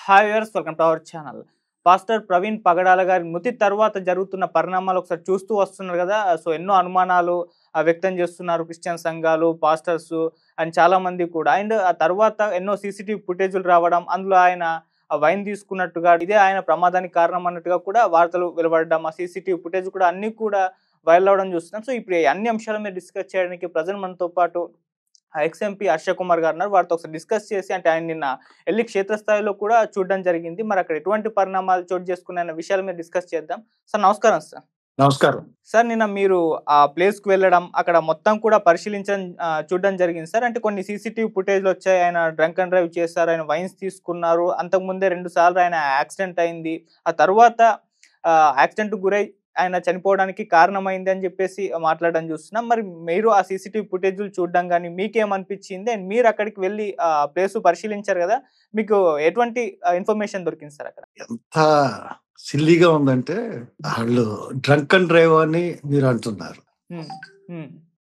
Hi viewers, welcome to our channel. Pastor Praveen Pagadala గారి మృతి తర్వాత జరుగుతున్న పరిణామాలు ఒకసారి చూస్తూ వస్తున్నారు కదా. సో ఎన్నో అనుమానాలు వ్యక్తం చేస్తున్నారు క్రిస్టియన్ సంఘాలు, పాస్టర్స్ అండ్ చాలా మంది కూడా. అండ్ ఆ తర్వాత ఎన్నో సీసీటీవీ ఫుటేజీలు రావడం, అందులో ఆయన వైన్ తీసుకున్నట్టుగా, ఇదే ఆయన ప్రమాదానికి కారణం అన్నట్టుగా కూడా వార్తలు వెలువడడం, ఆ సీసీటీవీ ఫుటేజ్ కూడా అన్ని కూడా వైరల్ అవ్వడం చూస్తున్నాం. సో ఇప్పుడు ఈ అన్ని అంశాల మీద డిస్కస్ చేయడానికి ప్రజెంట్ మనతో పాటు ఎక్స్-ఎంపీ హర్ష కుమార్ గారు ఉన్నారు. వారితో ఒకసారి డిస్కస్ చేసి, అంటే ఆయన నిన్న ఎళ్లి క్షేత్రస్థాయిలో కూడా చూడడం జరిగింది. మరి అక్కడ ఎటువంటి పరిణామాలు చోటు చేసుకున్నాయన్న విషయాల మీద డిస్కస్ చేద్దాం. సార్ నమస్కారం సార్. నమస్కారం. సార్ నిన్న మీరు ఆ ప్లేస్‌కి వెళ్ళడం, అక్కడ మొత్తం కూడా పరిశీలించడం చూడడం జరిగింది సార్. అంటే కొన్ని సీసీటీవీ ఫుటేజ్‌లు వచ్చాయి. ఆయన డ్రంక్ అండ్ డ్రైవ్ చేశారు. ఆయన వైన్స్ తీసుకున్నారు. అంతకుముందే 2 సార్లు ఆయన యాక్సిడెంట్ అయింది. ఆ తర్వాత యాక్సిడెంట్‌కి గురై ఆయన చనిపోవడానికి కారణమైంది అని చెప్పేసి మాట్లాడడం చూస్తున్నాం. మరి మీరు ఆ సీసీటీవీ ఫుటేజ్‌లు చూడడం గాని మీకేమనిపించింది? అండ్ మీరు అక్కడికి వెళ్లి ప్లేస్ పరిశీలించారు కదా. మీకు ఎటువంటి ఇన్ఫర్మేషన్ దొరికింది సార్ అక్కడ? ఎంత సిల్లీగా ఉందంటే, వాళ్ళు డ్రంక్ అండ్ డ్రైవ్ అని మీరు అంటున్నారు.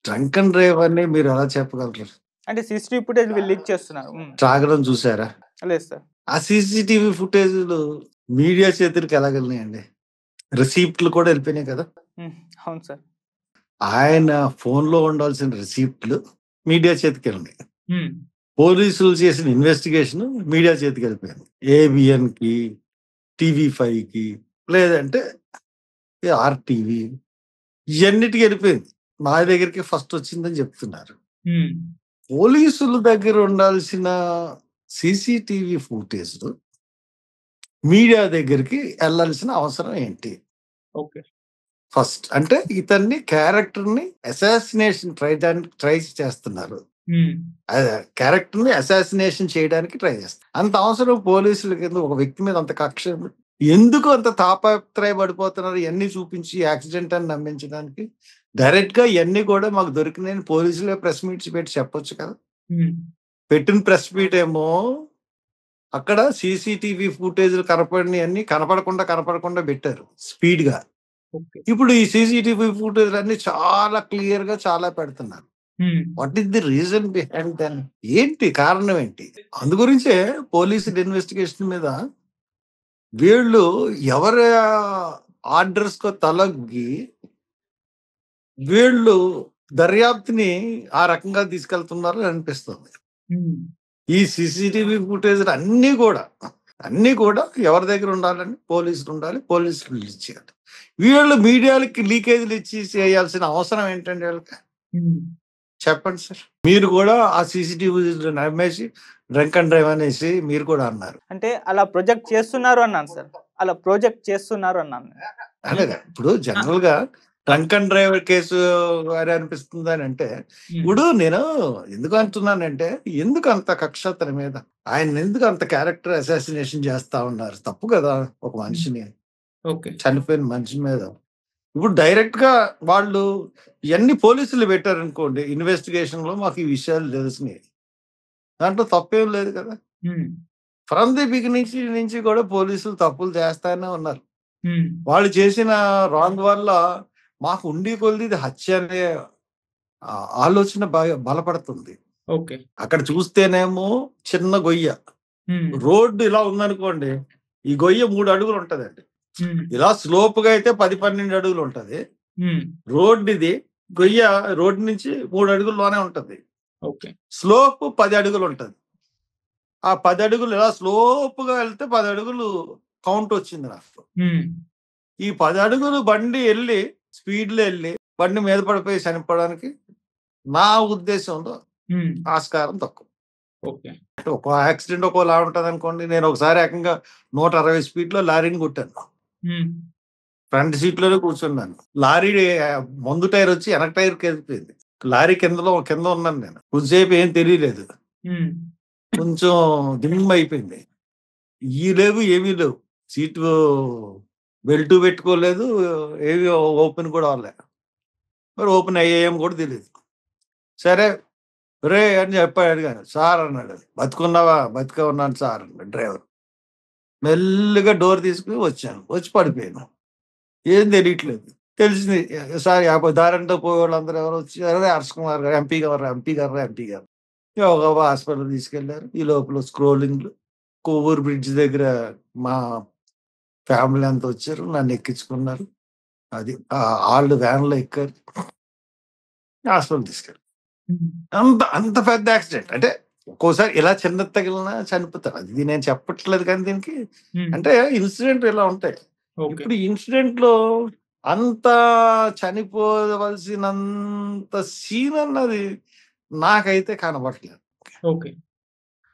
డ్రంక్ అండ్ డ్రైవ్ అని మీరు ఎలా చెప్పగలరు? అంటే సీసీటీవీ ఫుటేజ్ వీళ్ళు లీక్ చేస్తున్నారు. త్రాగడం చూసారా? లేదు సార్. ఆ సీసీటీవీ ఫుటేజ్‌లు మీడియా చేతులకు ఎలాగెళ్ళినాయండి? రిసీప్ట్లు కూడా వెళ్ళిపోయినాయి కదా. అవును సార్. ఆయన ఫోన్‌లో ఉండాల్సిన రిసీప్ట్లు మీడియా చేతికెళ్ళినాయి. పోలీసులు చేసిన ఇన్వెస్టిగేషన్ మీడియా చేతికి వెళ్ళిపోయింది. ఏబిఎన్‌కి, టీవీ5కి, లేదంటే ఆర్టీవీ, ఇవన్నిటికి వెళ్ళిపోయింది. మా దగ్గరికి ఫస్ట్ వచ్చిందని చెప్తున్నారు. పోలీసుల దగ్గర ఉండాల్సిన సీసీటీవీ ఫుటేజ్‌లు మీడియా దగ్గరికి వెళ్ళాల్సిన అవసరం ఏంటి? ఓకే. ఫస్ట్ అంటే ఇతన్ని క్యారెక్టర్‌ని అసాసినేషన్ ట్రై చేస్తున్నారు. క్యారెక్టర్‌ని అసాసినేషన్ చేయడానికి ట్రై చేస్తారు. అంత అవసరం పోలీసులకి ఎందుకు? ఒక వ్యక్తి మీద అంత కక్ష ఎందుకు అంత తాపత్రయపడిపోతున్నారు? ఇవన్నీ చూపించి యాక్సిడెంట్ అని నమ్మించడానికి. డైరెక్ట్‌గా ఇవన్నీ కూడా మాకు దొరికినాయని పోలీసులే ప్రెస్ మీట్స్ పెట్టి చెప్పొచ్చు కదా. పెట్టిన ప్రెస్ మీట్ ఏమో అక్కడ సీసీటీవీ ఫుటేజ్‌లు కనపడినయన్నీ కనపడకుండా పెట్టారు స్పీడ్‌గా. ఇప్పుడు ఈ సీసీటీవీ ఫుటేజ్‌లన్నీ చాలా క్లియర్‌గా చాలా పెడుతున్నారు. What is the reason behind then? ఏంటి కారణం ఏంటి? అందు గురించే పోలీసుల ఇన్వెస్టిగేషన్ మీద వీళ్ళు ఎవరి ఆర్డర్స్‌కో తలొగ్గి వీళ్ళు దర్యాప్తుని ఆ రకంగా తీసుకెళ్తున్నారు అనిపిస్తుంది. ఈ సీసీటీవీ ఫుటేజ్‌లు అన్నీ కూడా ఎవరి దగ్గర ఉండాలండి? పోలీసులు ఉండాలి. పోలీసులు రిలీజ్ చేయాలి. వీళ్ళు మీడియాలకి లీకేజ్‌లు ఇచ్చి చేయాల్సిన అవసరం ఏంటండి వీళ్ళకి? చెప్పండి సార్. మీరు కూడా ఆ సీసీటీవీలు నమ్మేసి డ్రంక్ అండ్ డ్రైవ్ అనేసి మీరు కూడా అన్నారు. అంటే అలా ప్రొజెక్ట్ చేస్తున్నారు అన్నాను సార్. అలా ప్రొజెక్ట్ చేస్తున్నారు అన్నాను. అలాగే ఇప్పుడు జనరల్‌గా డ్రంక్ అండ్ డ్రైవ్ కేసు అని అనిపిస్తుంది అని అంటే, ఇప్పుడు నేను ఎందుకు అంటున్నానంటే, ఎందుకు అంత కక్ష అతని మీద? ఆయన ఎందుకు అంత క్యారెక్టర్ అసాసినేషన్ చేస్తా ఉన్నారు? తప్పు కదా ఒక మనిషిని, చనిపోయిన మనిషి మీద. ఇప్పుడు డైరెక్ట్‌గా వాళ్ళు ఇవన్నీ పోలీసులు పెట్టారనుకోండి, ఇన్వెస్టిగేషన్‌లో మాకు ఈ విషయాలు తెలిసినాయి. దాంట్లో తప్పేం లేదు కదా. ఫ్రమ్ ది బిగినింగ్ నుంచి కూడా పోలీసులు తప్పులు చేస్తానే ఉన్నారు. వాళ్ళు చేసిన రాంగ్ వల్ల మాకు ఉండి కొలిది ఇది హత్య అనే ఆలోచన బలపడుతుంది. అక్కడ చూస్తేనేమో చిన్న గొయ్య, రోడ్డు ఇలా ఉందనుకోండి, ఈ గొయ్య 3 అడుగులు ఉంటదండి. ఇలా స్లోప్‌గా అయితే 10-12 అడుగులు ఉంటది. రోడ్ ఇది గొయ్య రోడ్ నుంచి 3 అడుగుల్లోనే ఉంటది. స్లోప్ 10 అడుగులు ఉంటది. ఆ 10 అడుగులు ఇలా స్లోప్‌గా వెళ్తే 10 అడుగులు కౌంట్ వచ్చింది నాకు. ఈ 10 అడుగులు బండి వెళ్ళి స్పీడ్‌లో వెళ్ళి బండి మీద పడిపోయి చనిపోవడానికి నా ఉద్దేశంలో ఆస్కారం తక్కువ. ఒక యాక్సిడెంట్ ఒక్కోలా ఉంటది అనుకోండి. నేను ఒకసారి ఏకంగా 160 స్పీడ్‌లో లారీని కొట్టాను. ఫ్రంట్ సీట్‌లోనే కూర్చున్నాను. లారీ ముందు టైర్ వచ్చి వెనక టైర్‌కి వెళ్ళిపోయింది. లారీ కింద ఉన్నాను నేను. కొంచెంసేపు ఏం తెలియలేదు. కొంచెం డిమ్ అయిపోయింది. ఏమీ లేవు. సీటు బెల్ట్ పెట్టుకోలేదు. ఏవి ఓపెన్ కూడా అవ్వలేదు. మరి ఓపెన్ అయ్యాయేమో కూడా తెలియదు. సరే రే అని అడిగాను. సార్ అన్నాడు. బతికున్నావా? బతికే ఉన్నాను సార్ అన్నాడు డ్రైవర్. మెల్లిగా డోర్ తీసుకుని వచ్చాను. వచ్చి పడిపోయాను. ఏం తెలియట్లేదు. తెలిసింది సార్ దారంతో పోయే వాళ్ళందరూ ఎవరు వచ్చారు? హర్ష కుమార్ గారు, ఎంపీ గారు. హాస్పిటల్ తీసుకెళ్లారు. ఈ లోపల స్క్రోలింగ్లు కొవ్వూరు బ్రిడ్జ్ దగ్గర మా ఫ్యామిలీ అంతా వచ్చారు. నన్ను ఎక్కించుకున్నారు. అది ఆళ్ళు వ్యాన్‌లో ఎక్కారు. హాస్పిటల్‌కి తీసుకెళ్ళారు. హ్మ్. అంత పెద్ద యాక్సిడెంట్. అంటే ఒక్కోసారి ఇలా చిన్నది తగిలినా చనిపోతారు. అది నేను చెప్పట్లేదు కానీ దీనికి హ్మ్. అంటే ఇన్సిడెంట్ ఇలా ఉంటాయి. ఓకే. ఇప్పుడు ఈ ఇన్సిడెంట్‌లో అంత చనిపోవలసినంత సీన్ అన్నది నాకైతే కనబడట్లేదు. ఓకే.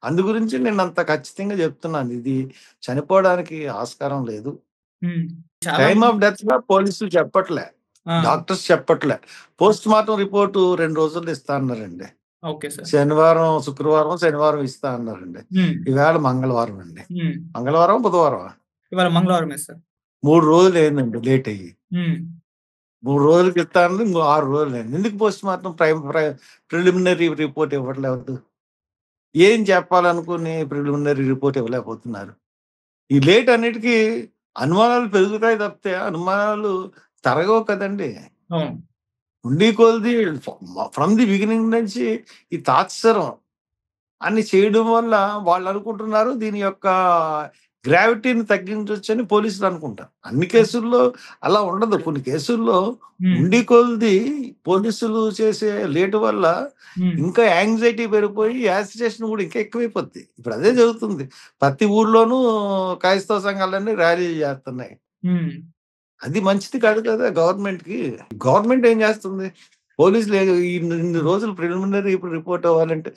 అందు గురించి నేనంత ఖచ్చితంగా చెప్తున్నాను. ఇది చనిపోవడానికి ఆస్కారం లేదు. హ్మ్. చాలా టైమ్ మంది ఆఫ్ డెత్‌గా పోలీసులు చెప్పట్లే. ఆ! డాక్టర్స్ చెప్పట్లే. పోస్ట్ మార్టం రిపోర్ట్ 2 రోజుల్లో ఇస్తా అన్నారండి. Okay sir. శనివారం ఇస్తా అన్నారండి. హ్మ్. ఈవేళ మంగళవారం అండి. హ్మ్. మంగళవారమా? బుధవారమా? ఇవాళ మంగళవారమే సార్. 3 రోజులయిందండి లేట్ అయ్యి. హ్మ్. 3 రోజులకి ఇస్తా అన్నది ఇంకో 6 రోజులయింది. ఎందుకు పోస్ట్ మార్టం ప్రిలిమినరీ రిపోర్ట్ ఇవ్వట్లేదు? ఏం చెప్పాలనుకుని ప్రిలిమినరీ రిపోర్ట్ ఇవ్వలేకపోతున్నారు. ఈ లేట్ అన్నిటికి అనుమానాలు పెరుగుతాయి తప్పితే అనుమానాలు తరగవు కదండీ! అవును. ఉండి కొలిది ఫ్రమ్ ది బిగినింగ్ నుంచి ఈ తాత్సరం అన్ని చేయడం వల్ల వాళ్ళనుకుంటున్నారు దీని యొక్క గ్రావిటీని తగ్గించొచ్చని పోలీసులు అనుకుంటారు. అన్ని కేసుల్లో అలా ఉండదు. కొన్ని కేసుల్లో హ్మ్. ఉండి కొలిది పోలీసులు చేసే లేట్ వల్ల హ్మ్. ఇంకా యాంగ్జైటీ పెరిగిపోయి యాజిటేషన్ కూడా ఇంకా ఎక్కువైపోద్ది. ఇప్పుడు అదే జరుగుతుంది. ప్రతి ఊర్లోనూ క్రైస్తవ సంఘాలన్నీ ర్యాలీలు చేస్తున్నాయి. హ్మ్. అది మంచిది కాదు కదా గవర్నమెంట్‌కి. గవర్నమెంట్ ఏం చేస్తుంది? పోలీసులు ఇన్ని రోజులు ప్రిలిమినరీ రిపోర్ట్ అవ్వాలంటే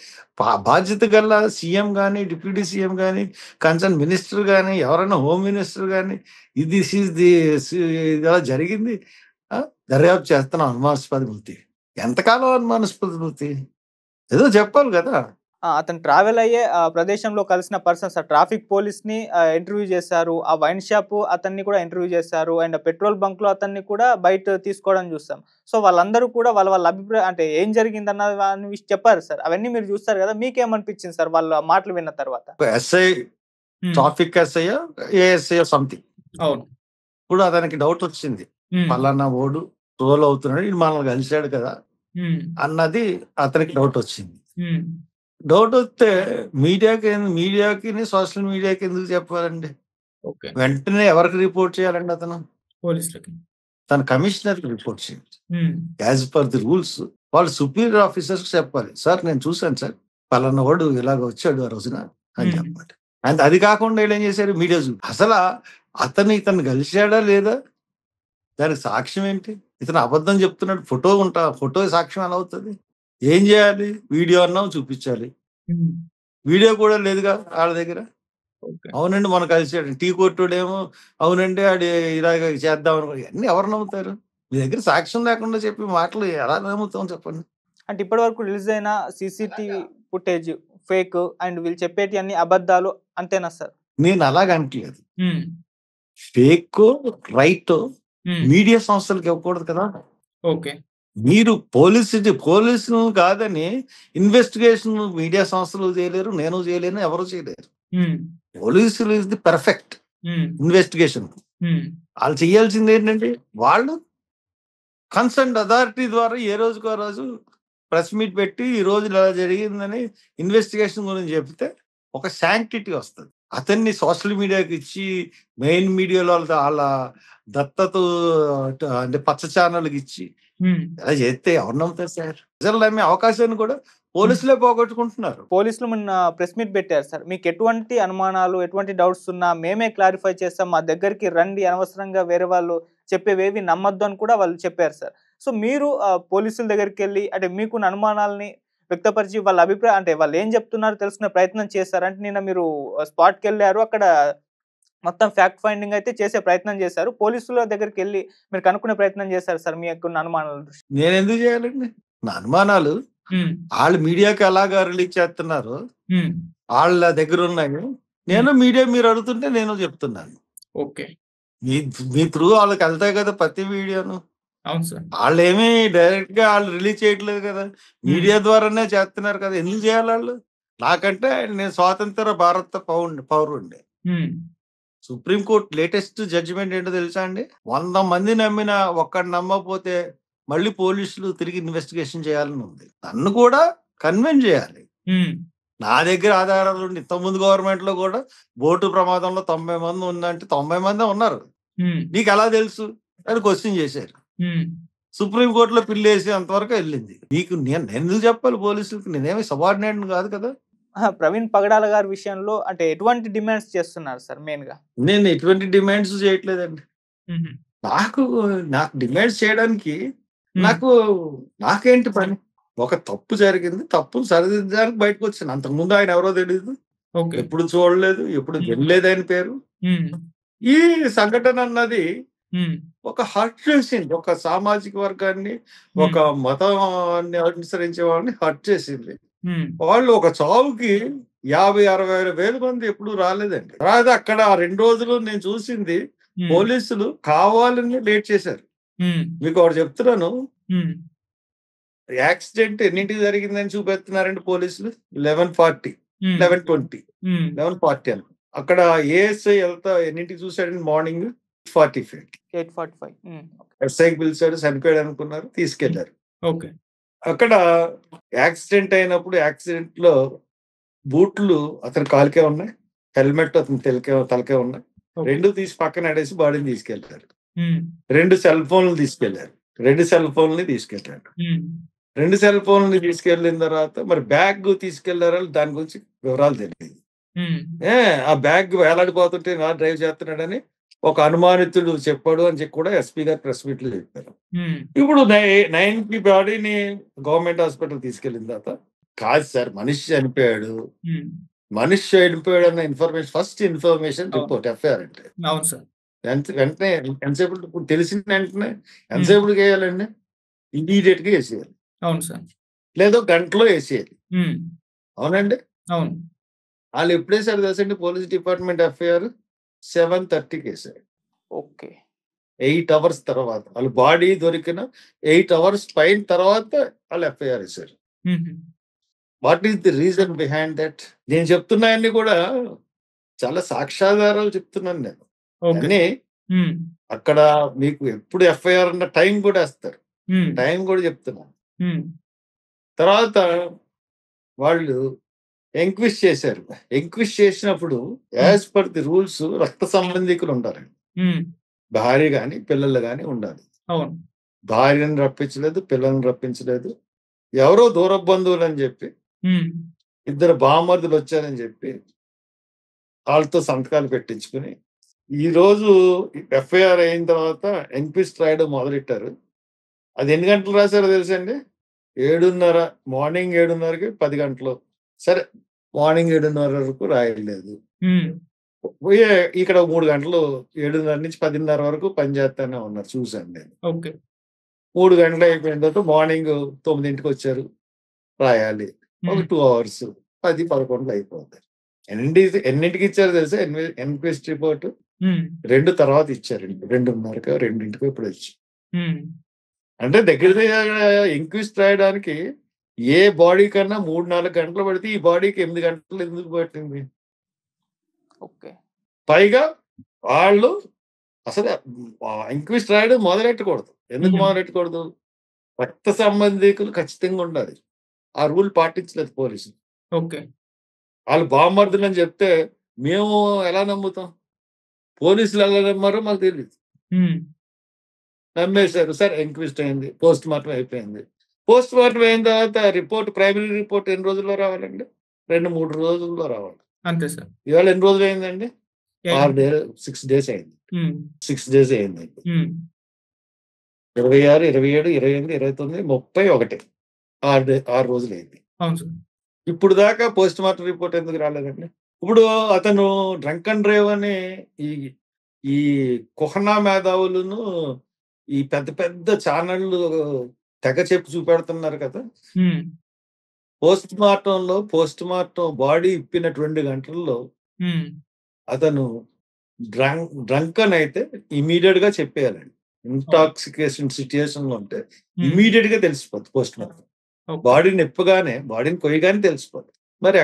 బాధ్యత గల సీఎం గాని, డిప్యూటీ సీఎం గాని, కన్సర్న్ మినిస్టర్ గాని, ఎవరైనా హోమ్ మినిస్టర్ గాని దిస్ ఈస్ ది ఇలా జరిగింది. ఆ! దర్యాప్తు చేస్తున్నాం అనుమానాస్పద మృతి. ఎంతకాలం అనుమానాస్పద మృతి? ఏదో చెప్పాలి గదా! అతను ట్రావెల్ అయ్యే ప్రదేశంలో కలిసిన పర్సన్స్ ట్రాఫిక్ పోలీస్‌ని ఇంటర్వ్యూ చేశారు. ఆ వైన్ షాపు అతన్ని కూడా ఇంటర్వ్యూ చేశారు. అండ్ పెట్రోల్ బంక్‌లో అతన్ని కూడా బయట తీసుకోవడం చూసాం. సో, వాళ్ళందరూ కూడా వాళ్ళ వాళ్ళ అభిప్రాయం అంటే ఏం జరిగిందన్న దాని చెప్పారు సార్. అవన్నీ మీరు చూస్తారు కదా! మీకేమనిపించింది సార్ వాళ్ళ మాటలు విన్న తర్వాత? ఒక ఎస్ఐ హ్మ్. ట్రాఫిక్ ఎస్ఐయో, ఏఎస్ఐయో సంథింగ్. అవును. ఇప్పుడు అతనికి డౌటొచ్చింది. హ్మ్. పలానా వోడు ట్రోల్ అవుతున్నాడు. ఈడు మనల్ని కలిసాడు కదా! హ్మ్. అన్నది అతనికి డౌటొచ్చింది. హ్మ్. డౌటొస్తే మీడియాకిని, సోషల్ మీడియాకి ఎందుకు చెప్పాలండి? ఓకే. వెంటనే ఎవరికి రిపోర్ట్ చేయాలండి అతను? పోలీసులకి. తన కమిషనర్‌కి రిపోర్ట్ చేయాలి. హ్మ్. యాస్ పర్ ది రూల్స్ వాళ్ళు సుపీరియర్ ఆఫీసర్స్‌కి చెప్పాలి. సార్ నేను చూసాను సార్. పలానా వాడు ఇలాగ వచ్చాడు ఆ రోజున అని హ్మ్. చెప్పాలి. అండ్ అది కాకుండా ఈళ్ళేం చేశారు మీడియా అసల ఇతన్ని కలిసాడా లేదా? దానికి సాక్ష్యం ఏంటి? ఇతను అబద్ధం చెప్తున్నాడు. ఫోటో సాక్ష్యం ఎలా అవుతది? ఏం చేయాలి? వీడియో అన్నా చూపించాలి. హ్మ్. వీడియో కూడా లేదుగా ఆళ్ళ దగ్గర. ఓకే. అవునండి మొన్న కలిసాడు. టీ కొట్టోడేమో అవునండి ఆడు ఇలాగ చేద్దాం ఇయన్నీ ఎవరు నమ్ముతారు? మీ దగ్గర సాక్ష్యం లేకుండా చెప్పే మాటలు ఎలా నమ్ముతాం చెప్పండి? అంటే ఇప్పటివరకు రిలీజ్ అయిన సీసీటీవీ ఫుటేజ్ ఫేక్ అండ్ వీళ్ళు చెప్పేటియన్నీ అబద్ధాలు అంతేనా సార్? నేను అలాగనట్లేదు. హ్మ్. ఫేకో, రైటో హ్మ్. మీడియా సంస్థలకి ఇవ్వకూడదు కదా! ఓకే. మీరు పోలీసులు కాదని ఇన్వెస్టిగేషన్ మీడియా సంస్థలు చేయలేరు. నేను చేయలేను. ఎవరు చేయలేరు. హ్మ్. పోలీసులు ఈస్ ది పర్ఫెక్ట్ హ్మ్. ఇన్వెస్టిగేషన్. హ్మ్. ఆళ్ళు చేయాల్సిందేంటంటే వాళ్ళు కన్సర్న్డ్ అథారిటీ ద్వారా ఏ రోజుకో రోజు ప్రెస్ మీట్ పెట్టి ఈ రోజు ఇలా జరిగిందని ఇన్వెస్టిగేషన్ గురించి చెప్తే ఒక శాంక్టిటీ వస్తది. అతన్ని సోషల్ మీడియాకి ఇచ్చి మెయిన్ మీడియాలో ఆళ్ళ దత్తత అంటే పచ్చ ఛానెల్‌కి ఇచ్చి హ్మ్. ఇలా చేస్తే ఎవరు నమ్ముతారు సార్? ప్రజలు నమ్మే అవకాశాన్ని కూడా హ్మ్. పోలీసులే పోగొట్టుకుంటున్నారు. పోలీసులు మొన్న ప్రెస్ మీట్ పెట్టారు సార్. మీకెటువంటి అనుమానాలు, ఎటువంటి డౌట్స్ ఉన్నా మేమే క్లారిఫై చేస్తాం. మా దగ్గరికి రండి. అనవసరంగా వేరే వాళ్ళు చెప్పేవేవి నమ్మొద్దు అని కూడా వాళ్ళు చెప్పారు సార్. సో, మీరు పోలీసుల దగ్గరికెళ్ళి అంటే మీకున్న అనుమానాల్ని వ్యక్తపరిచి వాళ్ళ అభిప్రాయం అంటే వాళ్ళేం జెప్తున్నారో తెలుసుకునే ప్రయత్నం చేశారా? అంటే నిన్న మీరు స్పాట్‌కెళ్లారు. అక్కడ మొత్తం ఫ్యాక్ట్ ఫైండింగ్ అయితే చేసే ప్రయత్నం చేశారు. పోలీసుల దగ్గరికెళ్లి మీరు కనుక్కునే ప్రయత్నం చేశారా సార్ మీకున్న అనుమానాల దృష్ట్యా? నేనెందుకు చేయాలండి? నా అనుమానాలు హ్మ్. ఆళ్ళు మీడియాకి ఎలాగా రిలీజ్ చేస్తున్నారో హ్మ్. ఆళ్ళ దగ్గరున్నాయి. హ్మ్. మీరు అడుగుతుంటే నేను చెప్తున్నాను. ఓకే. మీ మీ త్రూ ఆళ్ళకెళ్తాయి కదా! ప్రతి వీడియోను. అవును సార్. ఆళ్ళేమి డైరెక్ట్‌గా ఆళ్ళు రిలీజ్ చేయట్లేదు కదా! హ్మ్. మీడియా ద్వారానే చేస్తున్నారు కదా! ఎందుకు చేయాలాళ్ళు? నాకంటే నేను స్వాతంత్ర భారత పౌరుడిని. హ్మ్. సుప్రీం కోర్ట్ లేటెస్ట్ జడ్జిమెంట్ ఏంటో తెలుసా అండి? 100 మంది నమ్మినా ఒక్కడు నమ్మకపోతే మళ్ళీ పోలీసులు తిరిగి ఇన్వెస్టిగేషన్ చేయాలని ఉంది. నన్ను కూడా కన్విన్స్ చేయాలి. హ్మ్. నా దగ్గర ఆధారాలు ఉండి ఇంతకుముందు గవర్నమెంట్ లో కూడా బోటు ప్రమాదంలో 90 మంది ఉందంటే 90 మందే ఉన్నారు. నీకు ఎలా తెలుసు అని క్వశ్చన్ చేశారు. సుప్రీం కోర్టులో పిల్లేసి అంతవరకు వెళ్ళింది. నీకు నేను ఎందుకు చెప్పాలి పోలీసులకు? నేనేమి సబార్డినేట్ కాదు కదా. ప్రవీణ్ పగడాల గారి విషయంలో అంటే ఎటువంటి డిమాండ్స్ చేస్తున్నారు సార్ మెయిన్ గా? నేను ఎటువంటి డిమాండ్స్ చేయట్లేదండి. నాకు డిమాండ్స్ చేయడానికి నాకేంటి పని? ఒక తప్పు జరిగింది, తప్పును సరిదిద్దడానికి బయటకు వచ్చాను. అంతకుముందు ఆయన ఎవరో తెలియదు, ఎప్పుడు చూడలేదు, ఎప్పుడు వినలేదు ఆయన పేరు. ఈ సంఘటన అన్నది ఒక హర్ట్ చేసింది, ఒక సామాజిక వర్గాన్ని, ఒక మతాన్ని అనుసరించే వాళ్ళని హర్ట్ చేసింది. వాళ్ళు ఒక చావుకి 50-60 వేల మంది ఎప్పుడు రాలేదండి. తర్వాత అక్కడ 2 రోజులు నేను చూసింది పోలీసులు కావాలని లేట్ చేశారు. మీకు ఒకటి చెప్తున్నాను, యాక్సిడెంట్ ఎన్నింటికి జరిగిందని చూపెడుతున్నారండి పోలీసులు. 11:40, 11:20, 11:40 అని. అక్కడ ఏఎస్ఐ వెళ్తా ఎన్నింటికి చూసాడండి? మార్నింగ్ 8:45. ఎస్ఐకి పిలిచాడు, చనిపోయాడు అనుకున్నారు, తీసుకెళ్లారు. అక్కడ యాక్సిడెంట్ అయినప్పుడు యాక్సిడెంట్ లో బూట్లు అతని కాలికే ఉన్నాయి, హెల్మెట్ అతని తలకే ఉన్నాయి. 2 తీసి పక్కన ఆడేసి బాడీని తీసుకెళ్లారు. 2 సెల్ ఫోన్లు తీసుకెళ్లారు. 2 సెల్ ఫోన్లు తీసుకెళ్లారు. 2 సెల్ ఫోన్లు తీసుకెళ్లిన తర్వాత మరి బ్యాగ్ తీసుకెళ్లారా దాని గురించి వివరాలు తెలియదు. ఆ బ్యాగ్ వేలాడిపోతుంటే నా డ్రైవ్ చేస్తున్నాడని ఒక అనుమానితుడు చెప్పాడు అని చెప్పి కూడా ఎస్పీ గారు ప్రెస్ మీట్ లో చెప్పారు. ఇప్పుడు 9కి బాడీని గవర్నమెంట్ హాస్పిటల్ తీసుకెళ్లిన తర్వాత, కాదు సార్ మనిషి చనిపోయాడు అన్న information, first information report FIR అంటే వెంటనే ఎంతసేపు తెలిసిన వెంటనే ఎంతసేపుకి వేయాలండి? ఇమీడియట్ గా వేసేయాలి. లేదో గంటలో వేసేయాలి. అవునండి. వాళ్ళు ఎప్పుడు వేసారు తెలుసండి? పోలీస్ డిపార్ట్మెంట్ ఎఫ్ఐఆర్ 7:30కి వేసారు. 8 అవర్స్ తర్వాత, వాళ్ళు బాడీ దొరికిన 8 అవర్స్ పైన తర్వాత వాళ్ళు ఎఫ్ఐఆర్ వేసారు. What is the reason behind that? నేను చెప్తున్నాయన్ని కూడా చాలా సాక్ష్యాధారాలు చెప్తున్నాను నేను. అన్నీ అక్కడ మీకు ఎప్పుడు ఎఫ్ఐఆర్ అన్న టైం కూడా వేస్తారు, టైం కూడా చెప్తున్నాను. తర్వాత వాళ్ళు ఎంక్వైరీ చేశారు. ఎంక్వైరీ చేసినప్పుడు యాజ్ పర్ ది రూల్స్ రక్త సంబంధికులు ఉండాలి. భార్య గాని పిల్లలు గాని ఉండాలి. భార్యను రప్పించలేదు, పిల్లల్ని రప్పించలేదు. ఎవరో దూర బంధువులు అని చెప్పి 2 బామర్దులు వచ్చారని చెప్పి వాళ్ళతో సంతకాలు పెట్టించుకుని ఈ రోజు ఎఫ్ఐఆర్ అయిన తర్వాత ఎంక్వైరీ రాయడం మొదలెట్టారు. అది ఎన్ని గంటలు రాశారో తెలుసండి? 7:30, మార్నింగ్ 7:30కి 10 గంటలు. సరే, మార్నింగ్ 7:30 వరకు రాయలేదు. ఇక్కడ 3 గంటలు 7:30 నుంచి 10:30 వరకు పనిచేస్తానే ఉన్నారు, చూశాను నేను. 3 గంటలు అయిపోయిన తర్వాత మార్నింగ్ 9కి వచ్చారు, రాయాలి. ఒక 2 అవర్స్, 10-11 అయిపోతాయి. ఎన్నింటికి ఇచ్చారు తెలుసా ఎంక్వైరీ రిపోర్ట్? 2 తర్వాత ఇచ్చారు. 2:30కో 2ంటికో ఇప్పుడు వచ్చి. అంటే దగ్గర ఎంక్వైరీ రాయడానికి ఏ బాడీ కన్నా 3-4 గంటలు పడితే ఈ బాడీకి 8 గంటలు ఎందుకు పట్టింది? పైగా వాళ్ళు అసలు ఎంక్వైరీ రాయడం మొదలెట్టకూడదు. ఎందుకు మొదలెట్టకూడదు? రక్త సంబంధికులు ఖచ్చితంగా ఉండాలి. ఆ రూల్ పాటించలేదు పోలీసులు. వాళ్ళు బామర్దులు అని చెప్తే మేము ఎలా నమ్ముతాం? పోలీసులు ఎలా నమ్మారో మాకు తెలియదు. నమ్మేశారు. సరే, ఎంక్వైరీ అయింది, పోస్ట్ మార్టం అయిపోయింది. పోస్ట్ మార్టం అయిన తర్వాత రిపోర్ట్, ప్రైమరీ రిపోర్ట్ ఎన్ని రోజుల్లో రావాలండి? 2-3 రోజుల్లో రావాలి. అంతే సార్. ఇవాళ ఎన్ని రోజులు అయిందండి? 6 డేస్ అయింది. 6 డేస్ అయింది. 26, 27, 28, 29, 30, 1 6 రోజులు అయింది. ఇప్పుడు దాకా పోస్ట్ మార్టం రిపోర్ట్ ఎందుకు రాలేదండి? ఇప్పుడు అతను డ్రంక్ అండ్ డ్రైవ్ అని ఈ కుహనా మేధావులను ఈ పెద్ద పెద్ద ఛానళ్ళు తెగ చెప్పి చూపెడుతున్నారు కదా. పోస్ట్ మార్టం బాడీ ఇప్పిన 2 గంటల్లో అతను డ్రంక్ అని అయితే ఇమీడియట్ గా చెప్పేయాలండి. ఇంటాక్సికేషన్ సిచ్యుయేషన్ లో ఉంటే ఇమీడియట్ గా తెలిసిపోతుంది. పోస్ట్ మార్టం బాడీని కొయ్యగానే తెలిసిపోతుంది.